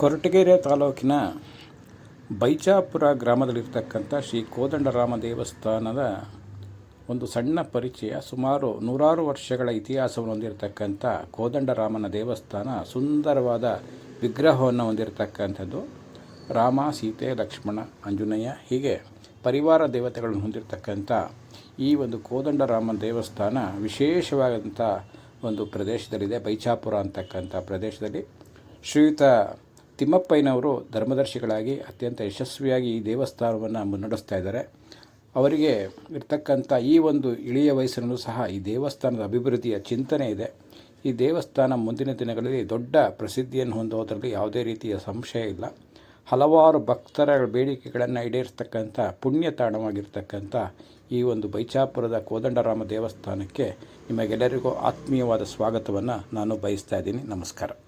ಕೊರಟಗೆರೆ ತಾಲೂಕಿನ ಬೈಚಾಪುರ ಗ್ರಾಮದಲ್ಲಿರ್ತಕ್ಕಂಥ ಶ್ರೀ ಕೋದಂಡರಾಮ ದೇವಸ್ಥಾನದ ಒಂದು ಸಣ್ಣ ಪರಿಚಯ. ಸುಮಾರು ನೂರಾರು ವರ್ಷಗಳ ಇತಿಹಾಸವನ್ನು ಹೊಂದಿರತಕ್ಕಂಥ ಕೋದಂಡರಾಮನ ದೇವಸ್ಥಾನ ಸುಂದರವಾದ ವಿಗ್ರಹವನ್ನು ಹೊಂದಿರತಕ್ಕಂಥದ್ದು. ರಾಮ, ಸೀತೆ, ಲಕ್ಷ್ಮಣ, ಆಂಜನೇಯ ಹೀಗೆ ಪರಿವಾರ ದೇವತೆಗಳನ್ನು ಹೊಂದಿರತಕ್ಕಂಥ ಈ ಒಂದು ಕೋದಂಡರಾಮನ ದೇವಸ್ಥಾನ ವಿಶೇಷವಾದಂಥ ಒಂದು ಪ್ರದೇಶದಲ್ಲಿದೆ. ಬೈಚಾಪುರ ಅಂತಕ್ಕಂಥ ಪ್ರದೇಶದಲ್ಲಿ ಶ್ರೀಯುತ ತಿಮ್ಮಪ್ಪಯ್ಯನವರು ಧರ್ಮದರ್ಶಿಗಳಾಗಿ ಅತ್ಯಂತ ಯಶಸ್ವಿಯಾಗಿ ಈ ದೇವಸ್ಥಾನವನ್ನು ಮುನ್ನಡೆಸ್ತಾ ಇದ್ದಾರೆ. ಅವರಿಗೆ ಇರ್ತಕ್ಕಂಥ ಈ ಒಂದು ಇಳಿಯ ವಯಸ್ಸಿನಲ್ಲೂ ಸಹ ಈ ದೇವಸ್ಥಾನದ ಅಭಿವೃದ್ಧಿಯ ಚಿಂತನೆ ಇದೆ. ಈ ದೇವಸ್ಥಾನ ಮುಂದಿನ ದಿನಗಳಲ್ಲಿ ದೊಡ್ಡ ಪ್ರಸಿದ್ಧಿಯನ್ನು ಹೊಂದೋದರಲ್ಲಿ ಯಾವುದೇ ರೀತಿಯ ಸಂಶಯ ಇಲ್ಲ. ಹಲವಾರು ಭಕ್ತರ ಬೇಡಿಕೆಗಳನ್ನು ಈಡೇರಿಸ್ತಕ್ಕಂಥ ಪುಣ್ಯ ತಾಣವಾಗಿರ್ತಕ್ಕಂಥ ಈ ಒಂದು ಬೈಚಾಪುರದ ಕೋದಂಡರಾಮ ದೇವಸ್ಥಾನಕ್ಕೆ ನಿಮಗೆಲ್ಲರಿಗೂ ಆತ್ಮೀಯವಾದ ಸ್ವಾಗತವನ್ನು ನಾನು ಬಯಸ್ತಾ ಇದ್ದೀನಿ. ನಮಸ್ಕಾರ.